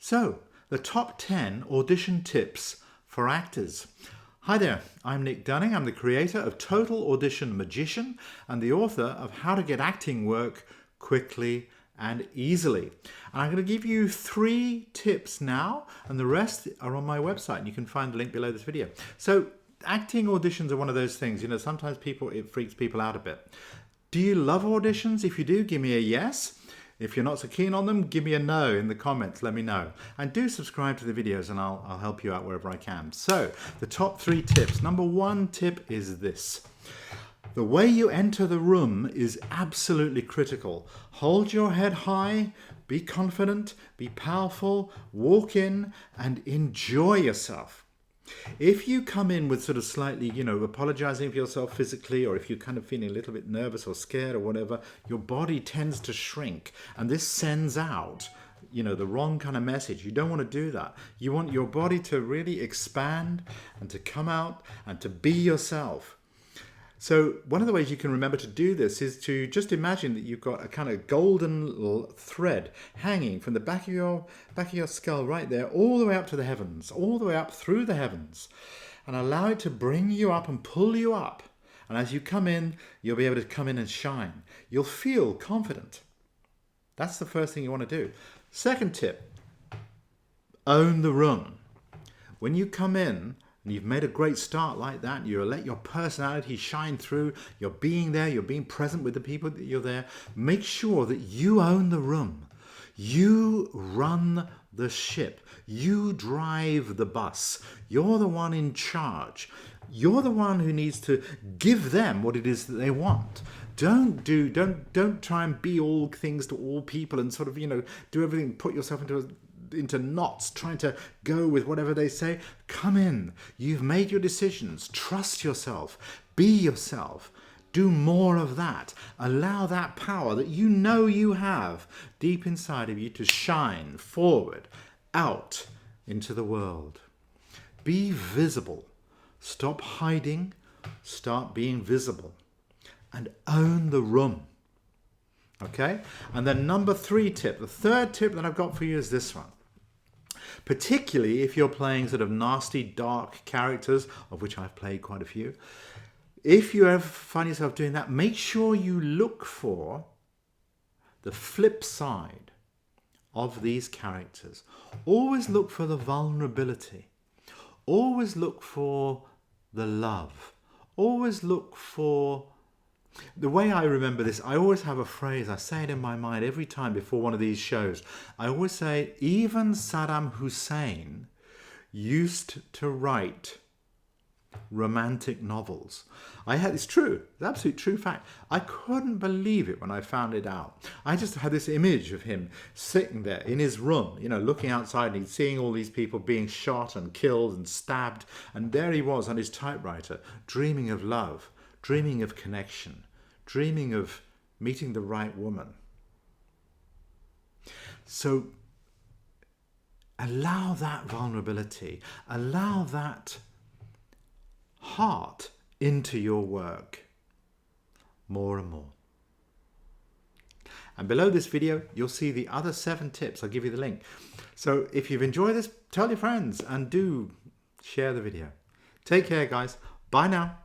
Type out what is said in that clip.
So, the top 10 audition tips for actors. Hi there, I'm Nick Dunning. I'm the creator of Total Audition Magician and the author of How to Get Acting Work Quickly and Easily. And I'm going to give you 3 tips now, and the rest are on my website, and you can find the link below this video. So, acting auditions are one of those things, sometimes it freaks people out a bit. Do you love auditions? If you do, give me a yes. If you're not so keen on them, give me a no in the comments, let me know. And do subscribe to the videos and I'll help you out wherever I can. So, the top 3 tips. Number 1 tip is this. The way you enter the room is absolutely critical. Hold your head high, be confident, be powerful, walk in and enjoy yourself. If you come in with sort of slightly, apologizing for yourself physically, or if you're kind of feeling a little bit nervous or scared or whatever, your body tends to shrink, and this sends out, the wrong kind of message. You don't want to do that. You want your body to really expand and to come out and to be yourself. So one of the ways you can remember to do this is to just imagine that you've got a kind of golden thread hanging from the back of your skull right there, all the way up to the heavens, all the way up through the heavens, and allow it to bring you up and pull you up. And as you come in, you'll be able to come in and shine. You'll feel confident. That's the first thing you want to do. Second tip, own the room. When you come in, and you've made a great start like that, you let your personality shine through, you're being there, you're being present with the people that you're there, make sure that you own the room. You run the ship. You drive the bus. You're the one in charge. You're the one who needs to give them what it is that they want. Don't try and be all things to all people and sort of, do everything, put yourself into knots, trying to go with whatever they say. Come in. You've made your decisions. Trust yourself. Be yourself. Do more of that. Allow that power that you have deep inside of you to shine forward, out into the world. Be visible. Stop hiding. Start being visible. And own the room. Okay? And then number 3 tip, the third tip that I've got for you is this one. Particularly if you're playing sort of nasty, dark characters, of which I've played quite a few. If you ever find yourself doing that, make sure you look for the flip side of these characters. Always look for the vulnerability. Always look for the love. Always look for... The way I remember this, I always have a phrase, I say it in my mind every time before one of these shows. I always say, even Saddam Hussein used to write romantic novels. It's true, it's an absolute true fact. I couldn't believe it when I found it out. I just had this image of him sitting there in his room, looking outside and he's seeing all these people being shot and killed and stabbed. And there he was on his typewriter, dreaming of love, dreaming of connection, dreaming of meeting the right woman. So allow that vulnerability, allow that heart into your work more and more. And below this video, you'll see the other 7 tips. I'll give you the link. So if you've enjoyed this, tell your friends and do share the video. Take care, guys. Bye now.